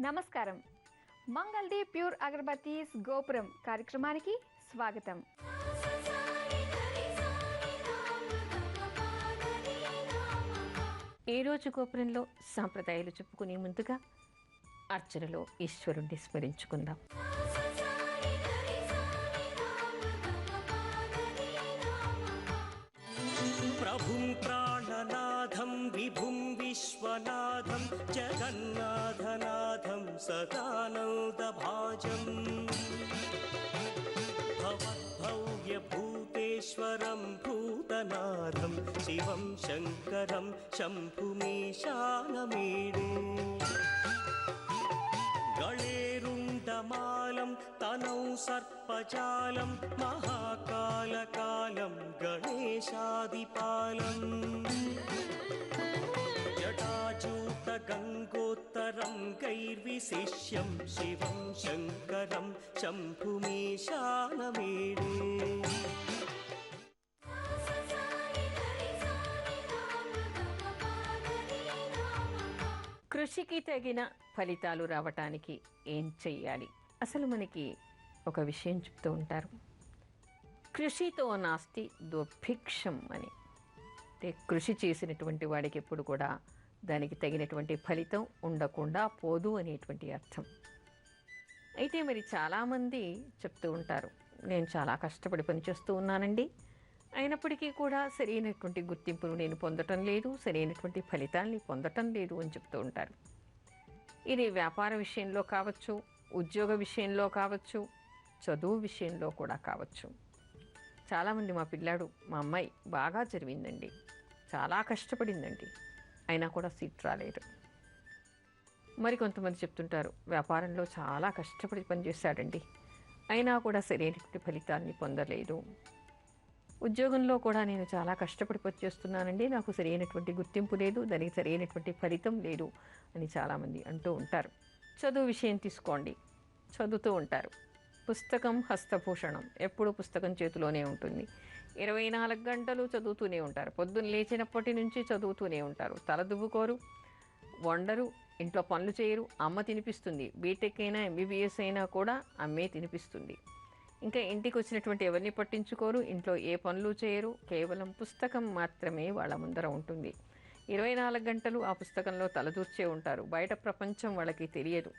నమస్కారం. మంగళది ప్యూర్ అగరబత్తీస్ గోపురం కార్యక్రమానికి స్వాగతం. ఈ రోజు గోపురంలో సాంప్రదాయాలు చెప్పుకునే ముందుగా అర్చనలో ఈశ్వరుణ్ణి స్మరించుకుందాం. ప్రభుం ప్రాణనాథం విభుం విశ్వనాథం జగన్నాథనాథం సదానందభాజం భవద్భవ్యభూతేశ్వరం భూతనాథం శివం శంకరం శంభుమీశానమీడే గళేరుండమాలం తనౌ సర్పజాలం మహాకాలకాలం గణేశాదిపాలం జటాజూత గంగోత్తరం గైర్విశిష్యం శివం శంకరం శంభుమీశానమీడే కృషికి తగిన ఫలితాలు రావటానికి ఏం చెయ్యాలి? అసలు మనకి ఒక విషయం చెప్తూ ఉంటారు, కృషితో నాస్తి దుర్భిక్షం అని. అంటే కృషి చేసినటువంటి వాడికి ఎప్పుడు కూడా దానికి తగినటువంటి ఫలితం ఉండకుండా పోదు అనేటువంటి అర్థం. అయితే మరి చాలామంది చెప్తూ ఉంటారు, నేను చాలా కష్టపడి పనిచేస్తూ ఉన్నానండి, అయినప్పటికీ కూడా సరైనటువంటి గుర్తింపును నేను పొందటం లేదు, సరైనటువంటి ఫలితాల్ని పొందటం లేదు అని చెప్తూ ఉంటారు. ఇది వ్యాపార విషయంలో కావచ్చు, ఉద్యోగ విషయంలో కావచ్చు, చదువు విషయంలో కూడా కావచ్చు. చాలామంది మా అమ్మాయి బాగా చదివిందండి, చాలా కష్టపడిందండి, అయినా కూడా సీట్ రాలేదు. మరికొంతమంది చెప్తుంటారు, వ్యాపారంలో చాలా కష్టపడి పనిచేశాడండి, అయినా కూడా సరైనటువంటి ఫలితాన్ని పొందలేదు. ఉద్యోగంలో కూడా నేను చాలా కష్టపడి పనిచేస్తున్నానండి, నాకు సరైనటువంటి గుర్తింపు లేదు, దానికి సరైనటువంటి ఫలితం లేదు అని చాలామంది అంటూ ఉంటారు. చదువు విషయం తీసుకోండి, చదువుతూ ఉంటారు. పుస్తకం హస్తభూషణం, ఎప్పుడు పుస్తకం చేతిలోనే ఉంటుంది. 24 గంటలు చదువుతూనే ఉంటారు. పొద్దున్న లేచినప్పటి నుంచి చదువుతూనే ఉంటారు. తల దువ్వుకోరు, వండరు, ఇంట్లో పనులు చేయరు, అమ్మ తినిపిస్తుంది. బీటెక్ అయినా ఎంబీబీఎస్ అయినా కూడా అమ్మే తినిపిస్తుంది. ఇంకా ఇంటికి వచ్చినటువంటి ఎవరిని పట్టించుకోరు, ఇంట్లో ఏ పనులు చేయరు, కేవలం పుస్తకం మాత్రమే వాళ్ళ ముందర ఉంటుంది. 24 గంటలు ఆ పుస్తకంలో తలదూర్చే ఉంటారు. బయట ప్రపంచం వాళ్ళకి తెలియదు,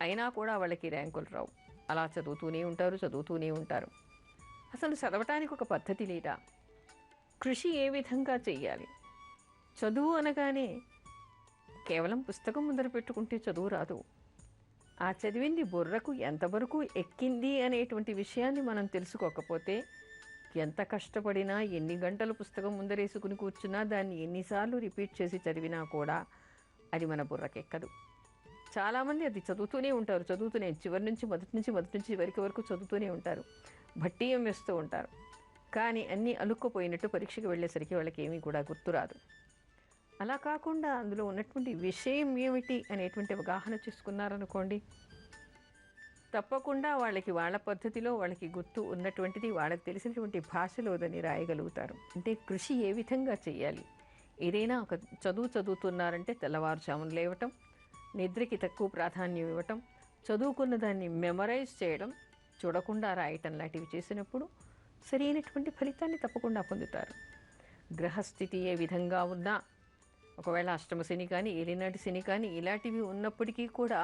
అయినా కూడా వాళ్ళకి ర్యాంకులు రావు. అలా చదువుతూనే ఉంటారు. అసలు చదవటానికి ఒక పద్ధతి లేదా? కృషి ఏ విధంగా చెయ్యాలి? చదువు అనగానే కేవలం పుస్తకం ముందర పెట్టుకుంటే చదువు రాదు. ఆ చదివింది బుర్రకు ఎంతవరకు ఎక్కింది అనేటువంటి విషయాన్ని మనం తెలుసుకోకపోతే ఎంత కష్టపడినా, ఎన్ని గంటలు పుస్తకం ముందరేసుకుని కూర్చున్నా, దాన్ని ఎన్నిసార్లు రిపీట్ చేసి చదివినా కూడా అది మన బుర్రకెక్కదు. చాలామంది అది చదువుతూనే ఉంటారు, మొదటి నుంచి చివరికి వరకు చదువుతూనే ఉంటారు, భట్టీయం వేస్తూ ఉంటారు. కానీ అన్నీ అలుక్కుపోయినట్టు పరీక్షకు వెళ్ళేసరికి వాళ్ళకి ఏమీ కూడా గుర్తురాదు. అలా కాకుండా అందులో ఉన్నటువంటి విషయం ఏమిటి అనేటువంటి అవగాహన చేసుకున్నారనుకోండి, తప్పకుండా వాళ్ళకి వాళ్ళ పద్ధతిలో వాళ్ళకి గుర్తు ఉన్నటువంటిది వాళ్ళకి తెలిసినటువంటి భాషలో దాన్ని రాయగలుగుతారు. అంటే కృషి ఏ విధంగా చేయాలి? ఏదైనా ఒక చదువుతున్నారంటే తెల్లవారుజామున లేవటం, నిద్రకి తక్కువ ప్రాధాన్యం ఇవ్వటం, చదువుకున్న దాన్ని మెమరైజ్ చేయడం, చూడకుండా రాయటం లాంటివి చేసినప్పుడు సరైనటువంటి ఫలితాన్ని తప్పకుండా పొందుతారు. గ్రహస్థితి ఏ విధంగా ఉన్నా, ఒకవేళ అష్టమ శని కానీ, ఏలినాటి శని కానీ ఇలాంటివి ఉన్నప్పటికీ కూడా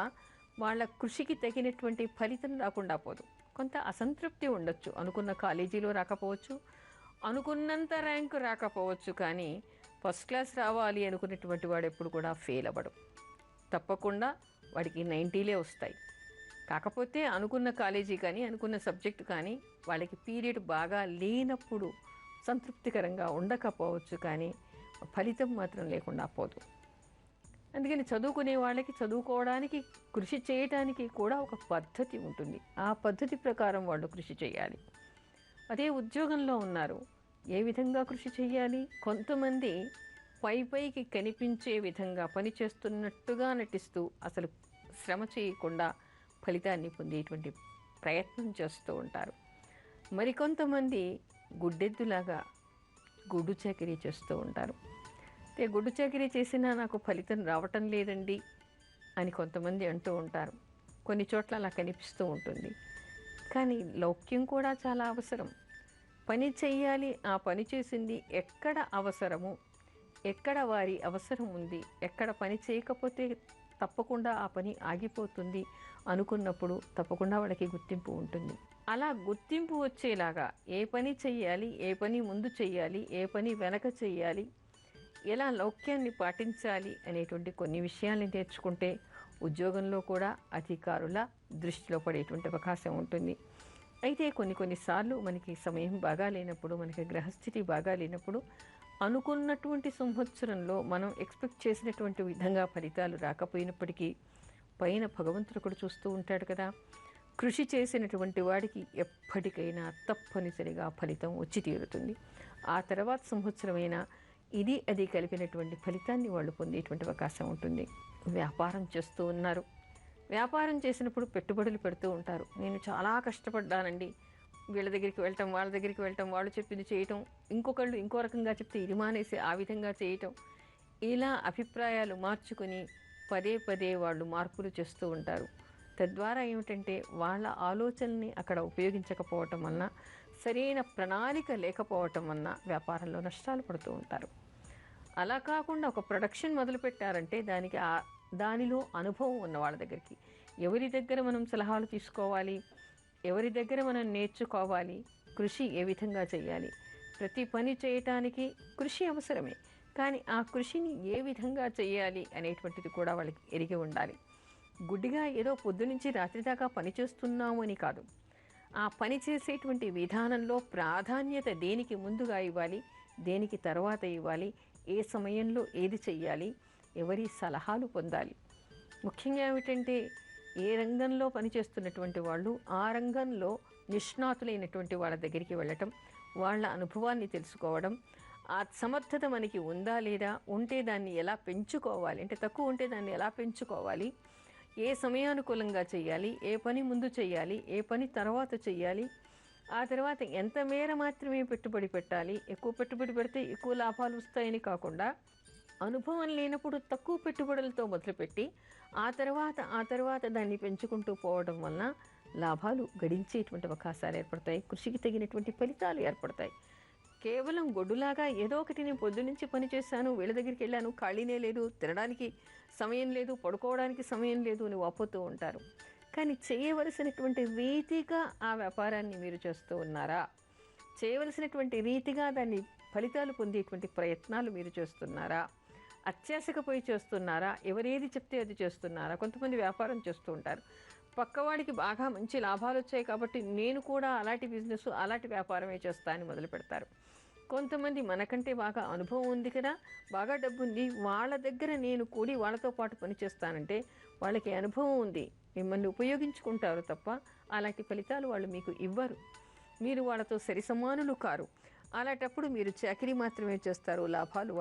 వాళ్ళ కృషికి తగినటువంటి ఫలితం రాకుండా పోదు. కొంత అసంతృప్తి ఉండొచ్చు, అనుకున్న కాలేజీలో రాకపోవచ్చు, అనుకున్నంత ర్యాంకు రాకపోవచ్చు, కానీ ఫస్ట్ క్లాస్ రావాలి అనుకున్నటువంటి వాడు ఎప్పుడు కూడా ఫెయిల్ అవ్వడు. తప్పకుండా వాడికి 90లే వస్తాయి. కాకపోతే అనుకున్న కాలేజీ కానీ, అనుకున్న సబ్జెక్టు కానీ వాళ్ళకి పీరియడ్ బాగా లేనప్పుడు సంతృప్తికరంగా ఉండకపోవచ్చు, కానీ ఫలితం మాత్రం లేకుండా పోదు. అందుకని చదువుకునే వాళ్ళకి చదువుకోవడానికి, కృషి చేయటానికి కూడా ఒక పద్ధతి ఉంటుంది. ఆ పద్ధతి ప్రకారం వాళ్ళు కృషి చేయాలి. అదే ఉద్యోగంలో ఉన్నారు, ఏ విధంగా కృషి చేయాలి? కొంతమంది పైకి కనిపించే విధంగా పని చేస్తున్నట్టుగా నటిస్తూ అసలు శ్రమ చేయకుండా ఫలితాన్ని పొందేటువంటి ప్రయత్నం చేస్తూ ఉంటారు. మరికొంతమంది గుడ్డెద్దులాగా గుడ్డు చాకిరీ చేస్తూ ఉంటారు. గుడ్డు చాకిరీ చేసినా నాకు ఫలితం రావటం లేదండి అని కొంతమంది అంటూ ఉంటారు. కొన్ని చోట్ల అలా కనిపిస్తూ ఉంటుంది. కానీ లౌక్యం కూడా చాలా అవసరం. పని చెయ్యాలి, ఆ పని చేసింది ఎక్కడ అవసరము, ఎక్కడ వారి అవసరం ఉంది, ఎక్కడ పని చేయకపోతే తప్పకుండా ఆ పని ఆగిపోతుంది అనుకున్నప్పుడు తప్పకుండా వాళ్ళకి గుర్తింపు ఉంటుంది. అలా గుర్తింపు వచ్చేలాగా ఏ పని చెయ్యాలి, ఏ పని ముందు చెయ్యాలి, ఏ పని వెనక చెయ్యాలి, ఎలా లౌక్యాన్ని పాటించాలి అనేటువంటి కొన్ని విషయాల్ని నేర్చుకుంటే ఉద్యోగంలో కూడా అధికారుల దృష్టిలో పడేటువంటి అవకాశం ఉంటుంది. అయితే కొన్నిసార్లు మనకి సమయం బాగా లేనప్పుడు, మనకి గ్రహస్థితి బాగా లేనప్పుడు అనుకున్నటువంటి సంవత్సరంలో మనం ఎక్స్పెక్ట్ చేసినటువంటి విధంగా ఫలితాలు రాకపోయినప్పటికీ పైన భగవంతుడు కూడా చూస్తూ ఉంటాడు కదా. కృషి చేసినటువంటి వాడికి ఎప్పటికైనా తప్పనిసరిగా ఫలితం వచ్చి తీరుతుంది. ఆ తర్వాత సంవత్సరమైనా ఇది అది కలిపినటువంటి ఫలితాన్ని వాళ్ళు పొందేటువంటి అవకాశం ఉంటుంది. వ్యాపారం చేస్తూ ఉన్నారు, వ్యాపారం చేసినప్పుడు పెట్టుబడులు పెడుతూ ఉంటారు. నేను చాలా కష్టపడ్డానండి, వీళ్ళ దగ్గరికి వెళ్ళటం, వాళ్ళ దగ్గరికి వెళ్ళటం, వాళ్ళు చెప్పింది చేయటం, ఇంకొకళ్ళు ఇంకో రకంగా చెప్తే ఇది మానేసి ఆ విధంగా చేయటం, ఇలా అభిప్రాయాలు మార్చుకొని పదే పదే వాళ్ళు మార్పులు చేస్తూ ఉంటారు. తద్వారా ఏమిటంటే వాళ్ళ ఆలోచనని అక్కడ ఉపయోగించకపోవటం వలన, సరైన ప్రణాళిక లేకపోవటం వలన వ్యాపారంలో నష్టాలు పడుతూ ఉంటారు. అలా కాకుండా ఒక ప్రొడక్షన్ మొదలుపెట్టారంటే దానిలో అనుభవం ఉన్న వాళ్ళ దగ్గరికి, ఎవరి దగ్గర మనం సలహాలు తీసుకోవాలి, ఎవరి దగ్గర మనం నేర్చుకోవాలి, కృషి ఏ విధంగా చేయాలి. ప్రతి పని చేయటానికి కృషి అవసరమే, కానీ ఆ కృషిని ఏ విధంగా చేయాలి అనేటువంటిది కూడా వాళ్ళకి ఎరిగి ఉండాలి. గుడ్డిగా ఏదో పొద్దునుంచి రాత్రి దాకా పని చేస్తున్నాము అని కాదు. ఆ పని చేసేటువంటి విధానంలో ప్రాధాన్యత దేనికి ముందుగా ఇవ్వాలి, దేనికి తర్వాత ఇవ్వాలి, ఏ సమయంలో ఏది చెయ్యాలి, ఎవరి సలహాలు పొందాలి. ముఖ్యంగా ఏమిటంటే ఏ రంగంలో పనిచేస్తున్నటువంటి వాళ్ళు ఆ రంగంలో నిష్ణాతులైనటువంటి వాళ్ళ దగ్గరికి వెళ్ళటం, వాళ్ళ అనుభవాన్ని తెలుసుకోవడం, ఆ సమర్థత మనకి ఉందా లేదా, ఉంటే దాన్ని ఎలా పెంచుకోవాలి, అంటే తక్కువ ఉంటే దాన్ని ఎలా పెంచుకోవాలి, ఏ సమయానుకూలంగా చేయాలి, ఏ పని ముందు చేయాలి, ఏ పని తర్వాత చేయాలి, ఆ తర్వాత ఎంత మేర మాత్రమే పెట్టుబడి పెట్టాలి. ఎక్కువ పెట్టుబడి పెడితే ఎక్కువ లాభాలు వస్తాయని కాకుండా అనుభవం లేనప్పుడు తక్కువ పెట్టుబడులతో మొదలుపెట్టి ఆ తర్వాత దాన్ని పెంచుకుంటూ పోవడం వలన లాభాలు గడించేటువంటి అవకాశాలు ఏర్పడతాయి, కృషికి తగినటువంటి ఫలితాలు ఏర్పడతాయి. కేవలం గొడ్డులాగా ఏదో ఒకటి నేను పొద్దునుంచి పని చేశాను, వీళ్ళ దగ్గరికి వెళ్ళాను, ఖాళీనే లేదు, తినడానికి సమయం లేదు, పడుకోవడానికి సమయం లేదు అని వాపోతూ ఉంటారు. కానీ చేయవలసినటువంటి రీతిగా ఆ వ్యాపారాన్ని మీరు చేస్తూ ఉన్నారా? చేయవలసినటువంటి రీతిగా దాన్ని ఫలితాలు పొందేటువంటి ప్రయత్నాలు మీరు చేస్తున్నారా? అత్యాశకు పోయి చేస్తున్నారా? ఎవరేది చెప్తే అది చేస్తున్నారా? కొంతమంది వ్యాపారం చేస్తూ ఉంటారు, పక్కవాడికి బాగా మంచి లాభాలు వచ్చాయి కాబట్టి నేను కూడా అలాంటి బిజినెస్, అలాంటి వ్యాపారమే చేస్తా అని మొదలు పెడతారు. కొంతమంది మనకంటే బాగా అనుభవం ఉంది కదా, బాగా డబ్బు ఉంది, వాళ్ళ దగ్గర నేను కూడి వాళ్ళతో పాటు పనిచేస్తానంటే వాళ్ళకి అనుభవం ఉంది, మిమ్మల్ని ఉపయోగించుకుంటారు తప్ప అలాంటి ఫలితాలు వాళ్ళు మీకు ఇవ్వరు. మీరు వాళ్ళతో సరిసమానులు కారు. అలాంటప్పుడు మీరు చాకరీ మాత్రమే చేస్తారు, లాభాలు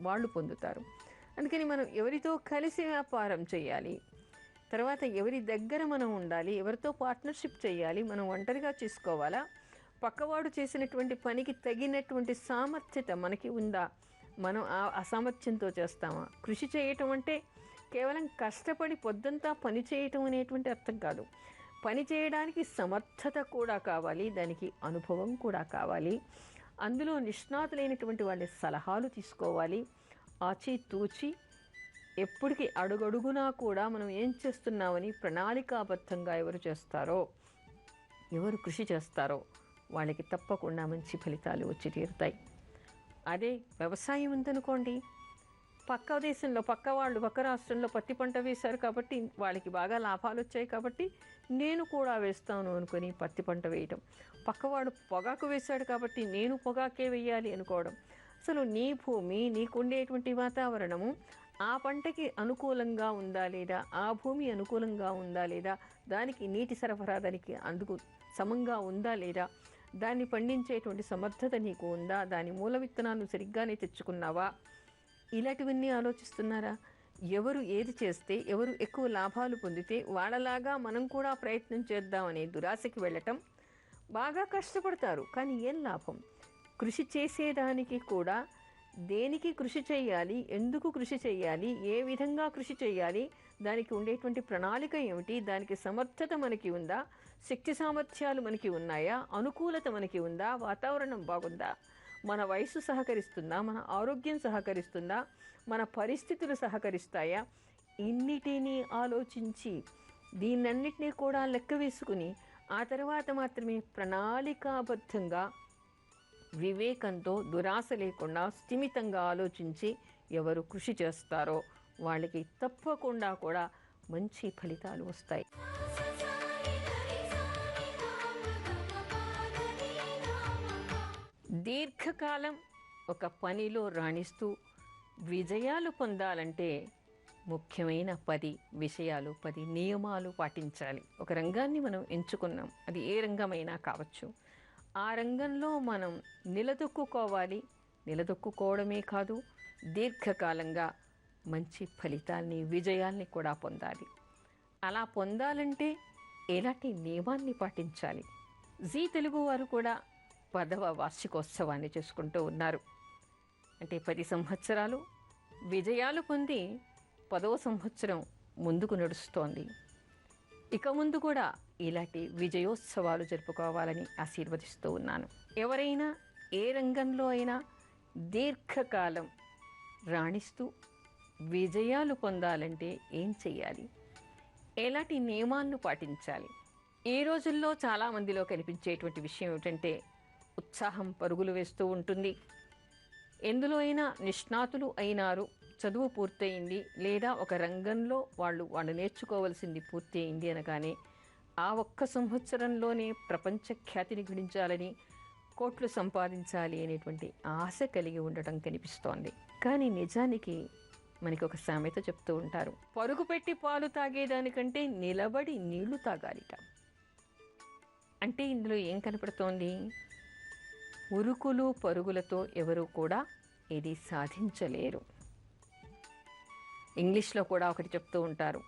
వాళ్ళు పొందుతారు. అందుకని మనం ఎవరితో కలిసి వ్యాపారం చేయాలి, తర్వాత ఎవరి దగ్గర మనం ఉండాలి, ఎవరితో పార్ట్నర్షిప్ చేయాలి, మనం ఒంటరిగా చేసుకోవాలా, పక్కవాడు చేసినటువంటి పనికి తగినటువంటి సామర్థ్యత మనకి ఉందా, మనం ఆ అసామర్థ్యంతో చేస్తామా? కృషి చేయటం అంటే కేవలం కష్టపడి పొద్దంతా పని చేయటం అనేటువంటి అర్థం కాదు. పని చేయడానికి సమర్థత కూడా కావాలి, దానికి అనుభవం కూడా కావాలి, అందులో నిష్ణాతులైనటువంటి వాళ్ళ సలహాలు తీసుకోవాలి. ఆచితూచి ఎప్పటికీ అడుగడుగునా కూడా మనం ఏం చేస్తున్నామని ప్రణాళికాబద్ధంగా ఎవరు చేస్తారో, ఎవరు కృషి చేస్తారో వాళ్ళకి తప్పకుండా మంచి ఫలితాలు వచ్చి తీరుతాయి. అదే వ్యవసాయం ఉందనుకోండి, పక్క దేశంలో పక్క రాష్ట్రంలో పత్తి పంట వేశారు కాబట్టి వాళ్ళకి బాగా లాభాలు వచ్చాయి కాబట్టి నేను కూడా వేస్తాను అనుకొని పత్తి పంట వేయటం, పక్కవాడు పొగాకు వేశాడు కాబట్టి నేను పొగాకే వేయాలి అనుకోవడం. అసలు నీ భూమి, నీకుండేటువంటి వాతావరణము ఆ పంటకి అనుకూలంగా ఉందా లేదా, ఆ భూమి అనుకూలంగా ఉందా లేదా, దానికి నీటి సరఫరా దానికి అందుకు సమంగా ఉందా లేదా, దాన్ని పండించేటువంటి సమర్థత నీకు ఉందా, దాని మూల విత్తనాలు సరిగ్గానే తెచ్చుకున్నావా, ఇలాంటివన్నీ ఆలోచిస్తున్నారా? ఎవరు ఏది చేస్తే, ఎవరు ఎక్కువ లాభాలు పొందితే వాళ్ళలాగా మనం కూడా ప్రయత్నం చేద్దామనే దురాశకి వెళ్ళటం. బాగా కష్టపడతారు కానీ ఏం లాభం? కృషి చేసేదానికి కూడా దేనికి కృషి చేయాలి, ఎందుకు కృషి చేయాలి, ఏ విధంగా కృషి చేయాలి, దానికి ఉండేటువంటి ప్రణాళిక ఏమిటి, దానికి సమర్థత మనకి ఉందా, శక్తి సామర్థ్యాలు మనకి ఉన్నాయా, అనుకూలత మనకి ఉందా, వాతావరణం బాగుందా, మన వయసు సహకరిస్తుందా, మన ఆరోగ్యం సహకరిస్తుందా, మన పరిస్థితులు సహకరిస్తాయా, ఇన్నిటినీ ఆలోచించి దీన్నన్నిటినీ కూడా లెక్క వేసుకుని ఆ తర్వాత మాత్రమే ప్రణాళికాబద్ధంగా వివేకంతో దురాశ లేకుండా స్థిమితంగా ఆలోచించి ఎవరు కృషి చేస్తారో వాళ్ళకి తప్పకుండా కూడా మంచి ఫలితాలు వస్తాయి. దీర్ఘకాలం ఒక పనిలో రాణిస్తూ విజయాలు పొందాలంటే ముఖ్యమైన 10 విషయాలు, 10 నియమాలు పాటించాలి. ఒక రంగాన్ని మనం ఎంచుకున్నాం, అది ఏ రంగమైనా కావచ్చు. ఆ రంగంలో మనం నిలదొక్కుకోవాలి. నిలదొక్కుకోవడమే కాదు, దీర్ఘకాలంగా మంచి ఫలితాల్ని, విజయాల్ని కూడా పొందాలి. అలా పొందాలంటే ఎలాంటి నియమాన్ని పాటించాలి? జీ తెలుగు వారు కూడా 10వ వార్షికోత్సవాన్ని చేసుకుంటూ ఉన్నారు. అంటే 10 సంవత్సరాలు విజయాలు పొంది 10వ సంవత్సరం ముందుకు నడుస్తోంది. ఇక ముందు కూడా ఇలాంటి విజయోత్సవాలు జరుపుకోవాలని ఆశీర్వదిస్తూ ఉన్నాను. ఎవరైనా ఏ రంగంలో అయినా దీర్ఘకాలం రాణిస్తూ విజయాలు పొందాలంటే ఏం చెయ్యాలి, ఎలాంటి నియమాలను పాటించాలి? ఈ రోజుల్లో చాలామందిలో కనిపించేటువంటి విషయం ఏమిటంటే ఉత్సాహం పరుగులు వేస్తూ ఉంటుంది. ఎందులో అయినా నిష్ణాతులు అయినారు, చదువు పూర్తయింది, లేదా ఒక రంగంలో వాళ్ళు నేర్చుకోవాల్సింది పూర్తయింది అనగానే ఆ ఒక్క సంవత్సరంలోనే ప్రపంచ ఖ్యాతిని గడించాలని, కోట్లు సంపాదించాలి అనేటువంటి ఆశ కలిగి ఉండటం కనిపిస్తోంది. కానీ నిజానికి మనకి ఒక సామెత చెప్తూ ఉంటారు, పరుగు పెట్టి పాలు తాగేదానికంటే నిలబడి నీళ్లు తాగాలిట. అంటే ఇందులో ఏం కనపడుతోంది? ఉరుకులు పరుగులతో ఎవరు కూడా ఇది సాధించలేరు. ఇంగ్లీష్లో కూడా ఒకటి చెప్తూ ఉంటారు,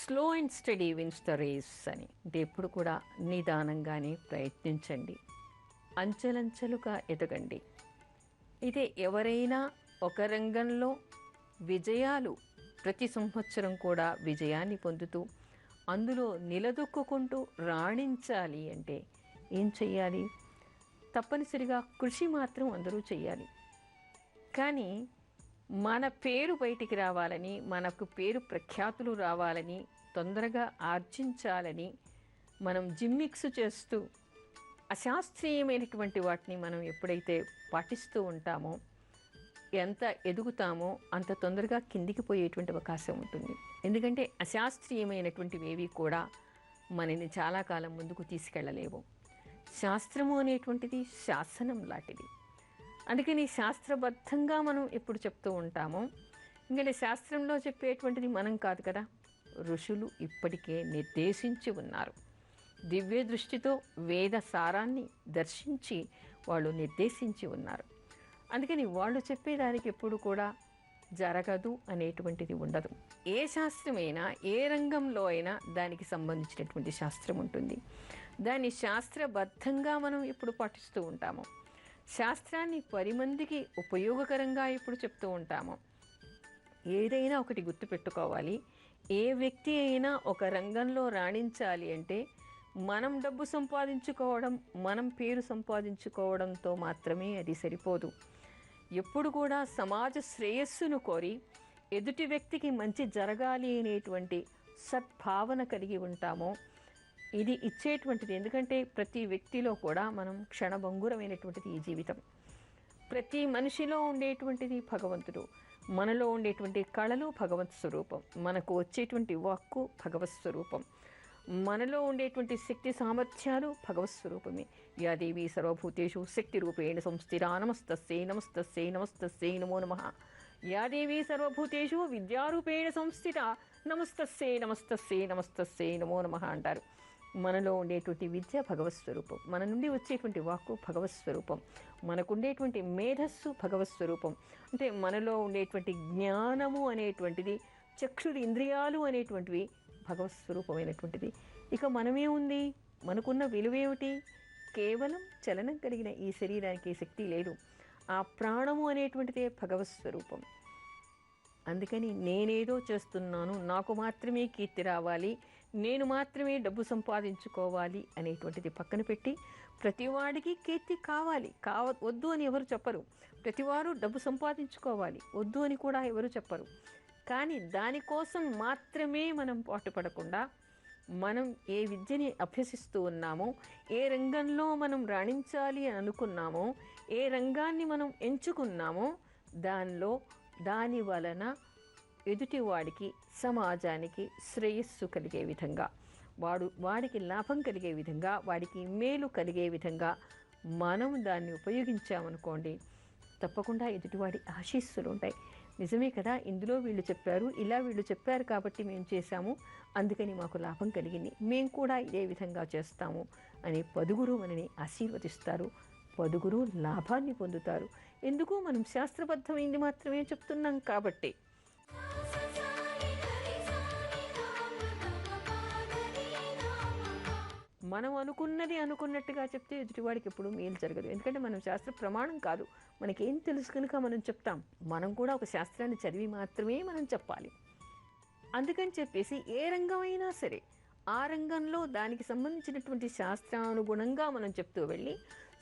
slow and steady wins the race అని. అంటే ఎప్పుడు కూడా నిదానంగానే ప్రయత్నించండి, అంచెలంచెలుగా ఎదగండి. అయితే ఎవరైనా ఒక రంగంలో విజయాలు ప్రతి సంవత్సరం కూడా విజయాన్ని పొందుతూ అందులో నిలదొక్కుంటూ రాణించాలి అంటే ఏం చెయ్యాలి? తప్పనిసరిగా కృషి మాత్రం అందరూ చెయ్యాలి. కానీ మన పేరు బయటికి రావాలని, మనకు పేరు ప్రఖ్యాతులు రావాలని, తొందరగా ఆర్జించాలని మనం జిమ్మిక్స్ చేస్తూ అశాస్త్రీయమైనటువంటి వాటిని మనం ఎప్పుడైతే పాటిస్తూ ఉంటామో, ఎంత ఎదుగుతామో అంత తొందరగా కిందికి పోయేటువంటి అవకాశం ఉంటుంది. ఎందుకంటే అశాస్త్రీయమైనటువంటివి ఏవి కూడా మనని చాలా కాలం ముందుకు తీసుకెళ్ళలేవు. శాస్త్రము అనేటువంటిది శాసనం లాంటిది. అందుకని శాస్త్రబద్ధంగా మనం ఎప్పుడు చెప్తూ ఉంటామో, ఎందుకంటే శాస్త్రంలో చెప్పేటువంటిది మనం కాదు కదా, ఋషులు ఇప్పటికే నిర్దేశించి ఉన్నారు. దివ్య దృష్టితో వేద సారాన్ని దర్శించి వాళ్ళు నిర్దేశించి ఉన్నారు. అందుకని వాళ్ళు చెప్పేదానికి ఎప్పుడు కూడా జరగదు అనేటువంటిది ఉండదు. ఏ శాస్త్రమైనా, ఏ రంగంలో అయినా దానికి సంబంధించినటువంటి శాస్త్రం ఉంటుంది. దాన్ని శాస్త్రబద్ధంగా మనం ఎప్పుడు పాటిస్తూ ఉంటామో, శాస్త్రాన్ని 10 మందికి ఉపయోగకరంగా ఎప్పుడు చెప్తూ ఉంటామో, ఏదైనా ఒకటి గుర్తుపెట్టుకోవాలి, ఏ వ్యక్తి అయినా ఒక రంగంలో రాణించాలి అంటే మనం డబ్బు సంపాదించుకోవడం, మనం పేరు సంపాదించుకోవడంతో మాత్రమే అది సరిపోదు. ఎప్పుడు కూడా సమాజ శ్రేయస్సును కోరి ఎదుటి వ్యక్తికి మంచి జరగాలి అనేటువంటి సద్భావన కలిగి ఉంటామో ఇది ఇచ్చేటువంటిది. ఎందుకంటే ప్రతి వ్యక్తిలో కూడా మనం క్షణభంగురమైనటువంటిది ఈ జీవితం. ప్రతి మనిషిలో ఉండేటువంటిది భగవంతుడు. మనలో ఉండేటువంటి కళలు భగవత్ స్వరూపం, మనకు వచ్చేటువంటి వాక్కు భగవత్ స్వరూపం, మనలో ఉండేటువంటి శక్తి సామర్థ్యాలు భగవత్ స్వరూపమే. యా దేవి సర్వభూతేషు శక్తి రూపేణ సంస్థితా నమస్తస్యై నమస్తస్యై నమస్తస్యై నమో నమః. యా దేవి సర్వభూతేషు విద్యారూపేణ సంస్థిత నమస్తస్యై నమస్తస్యై నమస్తస్యై నమో నమః అంటారు. మనలో ఉండేటువంటి విద్య భగవత్ స్వరూపం, మన నుండి వచ్చేటువంటి వాక్కు భగవత్ స్వరూపం, మనకుండేటువంటి మేధస్సు భగవత్ స్వరూపం. అంటే మనలో ఉండేటువంటి జ్ఞానము అనేటువంటిది, చక్షురి ఇంద్రియాలు అనేటువంటివి భగవత్ స్వరూపమైనటువంటిది. ఇక మనమేముంది, మనకున్న విలువేమిటి? కేవలం చలనం కలిగిన ఈ శరీరానికి శక్తి లేదు. ఆ ప్రాణము అనేటువంటిదే భగవత్ స్వరూపం. అందుకని నేనేదో చేస్తున్నాను, నాకు మాత్రమే కీర్తి రావాలి, నేను మాత్రమే డబ్బు సంపాదించుకోవాలి అనేటువంటిది పక్కన పెట్టి, ప్రతివాడికి కీర్తి కావాలి, వద్దు అని ఎవరు చెప్పరు. ప్రతివారు డబ్బు సంపాదించుకోవాలి, వద్దు అని కూడా ఎవరు చెప్పరు. కానీ దానికోసం మాత్రమే మనం పాటుపడకుండా, మనం ఏ విద్యని అభ్యసిస్తూ ఉన్నామో, ఏ రంగంలో మనం రాణించాలి అని అనుకున్నామో, ఏ రంగాన్ని మనం ఎంచుకున్నామో దాని వలన ఎదుటివాడికి, సమాజానికి శ్రేయస్సు కలిగే విధంగా, వాడికి లాభం కలిగే విధంగా, వాడికి మేలు కలిగే విధంగా మనం దాన్ని ఉపయోగించామనుకోండి, తప్పకుండా ఎదుటివాడి ఆశీస్సులు ఉంటాయి. నిజమే కదా, ఇందులో వీళ్ళు చెప్పారు, ఇలా వీళ్ళు చెప్పారు కాబట్టి మేము చేశాము, అందుకని మాకు లాభం కలిగింది, మేము కూడా ఇదే విధంగా చేస్తాము అని పదుగురు మనని ఆశీర్వదిస్తారు, పదుగురు లాభాన్ని పొందుతారు. ఎందుకు? మనం శాస్త్రబద్ధమైంది మాత్రమే చెప్తున్నాం కాబట్టి. మనం అనుకున్నది అనుకున్నట్టుగా చెప్తే ఎదుటివాడికి ఎప్పుడు మేలు జరగదు. ఎందుకంటే మనం శాస్త్ర ప్రమాణం కాదు, మనకేం తెలుసు కనుక మనం చెప్తాం. మనం కూడా ఒక శాస్త్రాన్ని చదివి మాత్రమే మనం చెప్పాలి. అందుకని చెప్పేసి ఏ రంగమైనా సరే ఆ రంగంలో దానికి సంబంధించినటువంటి శాస్త్రానుగుణంగా మనం చెప్తూ వెళ్ళి,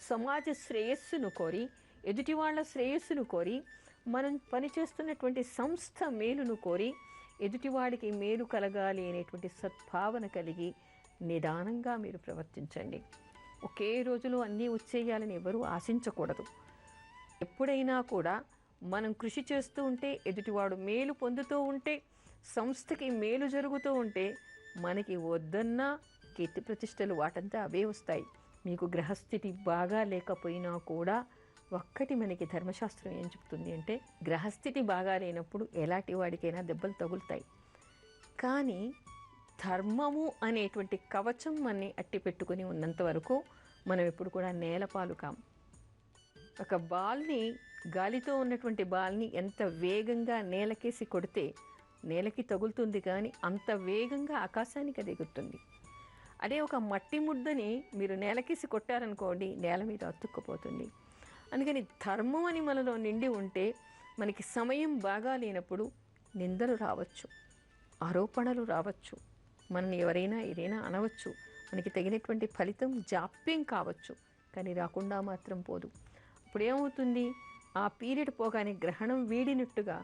సమాజ శ్రేయస్సును కోరి, ఎదుటి వాళ్ళ శ్రేయస్సును కోరి, మనం పనిచేస్తున్నటువంటి సంస్థ మేలును కోరి, ఎదుటివాడికి మేలు కలగాలి అనేటువంటి సద్భావన కలిగి నిదానంగా మీరు ప్రవర్తించండి. ఒకే రోజులో అన్నీ వచ్చేయాలని ఎవరూ ఆశించకూడదు. ఎప్పుడైనా కూడా మనం కృషి చేస్తూ ఉంటే, ఎదుటివాడు మేలు పొందుతూ ఉంటే, సంస్థకి మేలు జరుగుతూ ఉంటే, మనకి వద్దన్నా కీర్తి ప్రతిష్టలు వాటంతా అవే వస్తాయి. మీకు గ్రహస్థితి బాగా లేకపోయినా కూడా ఒక్కటి మనకి ధర్మశాస్త్రం ఏం చెప్తుంది అంటే, గ్రహస్థితి బాగా లేనప్పుడు ఎలాంటి వాడికైనా దెబ్బలు తగులుతాయి. కానీ ధర్మము అనేటువంటి కవచం మనని అట్టి పెట్టుకుని ఉన్నంత వరకు మనం ఎప్పుడు కూడా నేలపాలు కాం. ఒక బాల్ని, గాలితో ఉన్నటువంటి బాల్ని ఎంత వేగంగా నేలకేసి కొడితే నేలకి తగులుతుంది, కానీ అంత వేగంగా ఆకాశానికి అది ఎగురుతుంది. అదే ఒక మట్టి ముద్దని మీరు నేలకేసి కొట్టారనుకోండి, నేల మీద అతుక్కుపోతుంది. అందుకని ధర్మం అని మనలో నిండి ఉంటే, మనకి సమయం బాగా లేనప్పుడు నిందలు రావచ్చు, ఆరోపణలు రావచ్చు, మనని ఎవరైనా ఏదైనా అనవచ్చు, మనకి తగినటువంటి ఫలితం జాప్యం కావచ్చు, కానీ రాకుండా మాత్రం పోదు. అప్పుడు ఏమవుతుంది? ఆ పీరియడ్ పోగానే గ్రహణం వీడినట్టుగా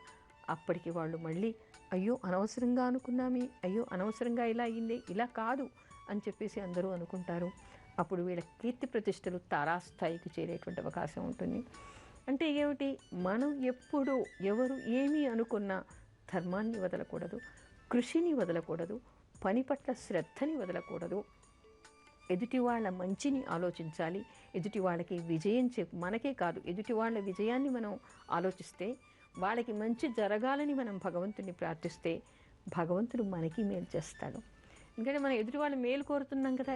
అప్పటికి వాళ్ళు మళ్ళీ అయ్యో అనవసరంగా అనుకున్నామే, అయ్యో అనవసరంగా ఇలా అయింది, ఇలా కాదు అని చెప్పేసి అందరూ అనుకుంటారు. అప్పుడు వీళ్ళ కీర్తి ప్రతిష్టలు తారాస్థాయికి చేరేటువంటి అవకాశం ఉంటుంది. అంటే ఏమిటి? మనం ఎప్పుడు ఎవరు ఏమీ అనుకున్నా ధర్మాన్ని వదలకూడదు, కృషిని వదలకూడదు, పని పట్ల శ్రద్ధని వదలకూడదు. ఎదుటి వాళ్ళ మంచిని ఆలోచించాలి. ఎదుటి వాళ్ళకి విజయం మనకే కాదు, ఎదుటి వాళ్ళ విజయాన్ని మనం ఆలోచిస్తే, వాళ్ళకి మంచి జరగాలని మనం భగవంతుని ప్రార్థిస్తే భగవంతుడు మనకి మేలు చేస్తాడు. ఎందుకంటే మనం ఎదుటి వాళ్ళ మేలు కోరుతున్నాం కదా,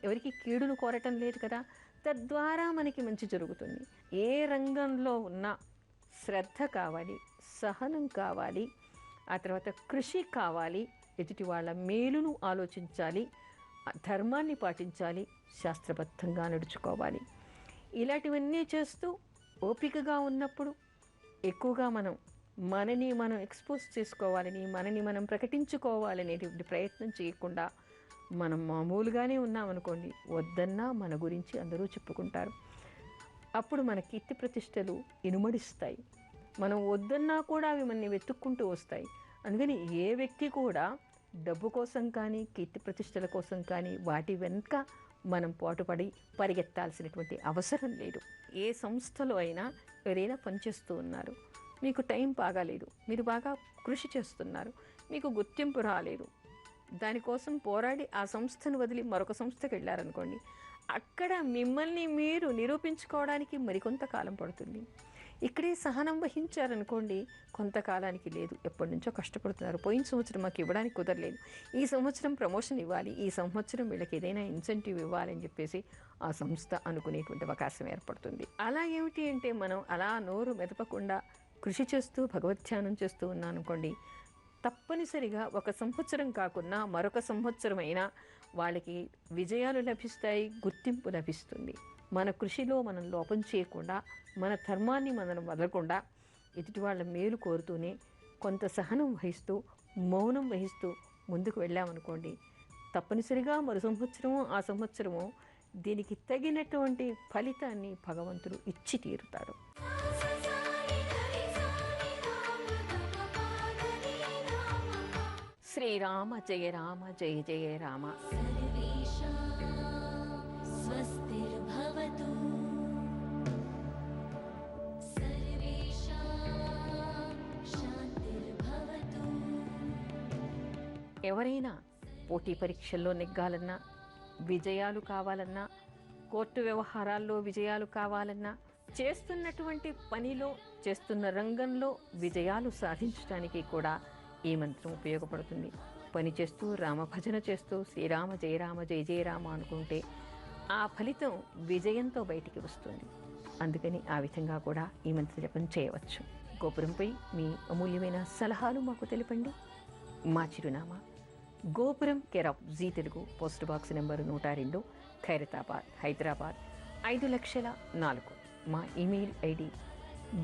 ఎవరికి కీడును కోరటం లేదు కదా, తద్వారా మనకి మంచి జరుగుతుంది. ఏ రంగంలో ఉన్నా శ్రద్ధ కావాలి, సహనం కావాలి, ఆ తర్వాత కృషి కావాలి, ఎదుటి వాళ్ళ మేలును ఆలోచించాలి, ధర్మాన్ని పాటించాలి, శాస్త్రబద్ధంగా నడుచుకోవాలి. ఇలాంటివన్నీ చేస్తూ ఓపికగా ఉన్నప్పుడు ఎక్కువగా మనని మనం ఎక్స్పోజ్ చేసుకోవాలని, మనని మనం ప్రకటించుకోవాలనేటువంటి ప్రయత్నం చేయకుండా మనం మామూలుగానే ఉన్నామనుకోండి, వద్దన్నా మన గురించి అందరూ చెప్పుకుంటారు. అప్పుడు మన కీర్తి ప్రతిష్టలు ఇనుమడిస్తాయి. మనం వద్దన్నా కూడా అవి మనని వెతుక్కుంటూ వస్తాయి. అందుకని ఏ వ్యక్తి కూడా డబ్బు కోసం కానీ, కీర్తి ప్రతిష్టల కోసం కానీ వాటి వెనుక మనం పాటుపడి పరిగెత్తాల్సినటువంటి అవసరం లేదు. ఏ సంస్థలో అయినా ఎవరైనా పనిచేస్తూ ఉన్నారు, మీకు టైం బాగాలేదు, మీరు బాగా కృషి చేస్తున్నారు, మీకు గుర్తింపు రాలేదు, దానికోసం పోరాడి ఆ సంస్థను వదిలి మరొక సంస్థకి వెళ్ళారనుకోండి, అక్కడ మిమ్మల్ని మీరు నిరూపించుకోవడానికి మరికొంత కాలం పడుతుంది. ఇక్కడే సహనం వహించారనుకోండి, కొంతకాలానికి లేదు, ఎప్పటి నుంచో కష్టపడుతున్నారు, పోయిన సంవత్సరం మాకు ఇవ్వడానికి కుదరలేదు, ఈ సంవత్సరం ప్రమోషన్ ఇవ్వాలి, ఈ సంవత్సరం వీళ్ళకి ఏదైనా ఇన్సెంటివ్ ఇవ్వాలని చెప్పేసి ఆ సంస్థ అనుకునేటువంటి అవకాశం ఏర్పడుతుంది. అలా ఏమిటి అంటే, మనం అలా నోరు మెదపకుండా కృషి చేస్తూ భగవద్ధ్యానం చేస్తూ ఉన్నాం అనుకోండి, తప్పనిసరిగా ఒక సంవత్సరం కాకున్నా మరొక సంవత్సరం అయినా వాళ్ళకి విజయాలు లభిస్తాయి, గుర్తింపు లభిస్తుంది. మన కృషిలో మనం లోపం చేయకుండా, మన ధర్మాన్ని మనం వదలకుండా, ఎదుటి వాళ్ళ మేలు కోరుతూనే కొంత సహనం వహిస్తూ, మౌనం వహిస్తూ ముందుకు వెళ్ళామనుకోండి, తప్పనిసరిగా మరు సంవత్సరము ఆ సంవత్సరము దీనికి తగినటువంటి ఫలితాన్ని భగవంతుడు ఇచ్చి తీరుతాడు. శ్రీరామ జయ రామ జయ జయ రామ. స్వస్తిర్భవతు సర్వేషాం శాంతిర్భవతు. ఎవరైనా పోటీ పరీక్షల్లో నెగ్గాలన్నా, విజయాలు కావాలన్నా, కోర్టు వ్యవహారాల్లో విజయాలు కావాలన్నా, చేస్తున్నటువంటి పనిలో, చేస్తున్న రంగంలో విజయాలు సాధించడానికి కూడా ఈ మంత్రం ఉపయోగపడుతుంది. పని చేస్తూ, రామభజన చేస్తూ, శ్రీరామ జయ రామ జయ జయ రామ అనుకుంటే ఆ ఫలితం విజయంతో బయటికి వస్తుంది. అందుకని ఆ విధంగా కూడా ఈ మంత్ర జపం చేయవచ్చు. గోపురంపై మీ అమూల్యమైన సలహాలు మాకు తెలపండి. మా చిరునామా Gopuram, care of Zee Telugu, post box number 102, Khairatabad, Hyderabad 5,04,000. మా ఈమెయిల్ ఐడి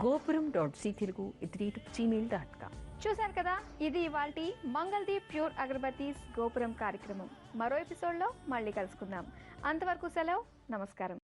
gopuram.ctelugu@gmail.com. చూశారు కదా, ఇది ఇవాల్టి మంగళదీప్ ప్యూర్ అగరబత్తీస్ గోపురం కార్యక్రమం. మరో ఎపిసోడ్లో మళ్ళీ కలుసుకుందాం. అంతవరకు సెలవు, నమస్కారం.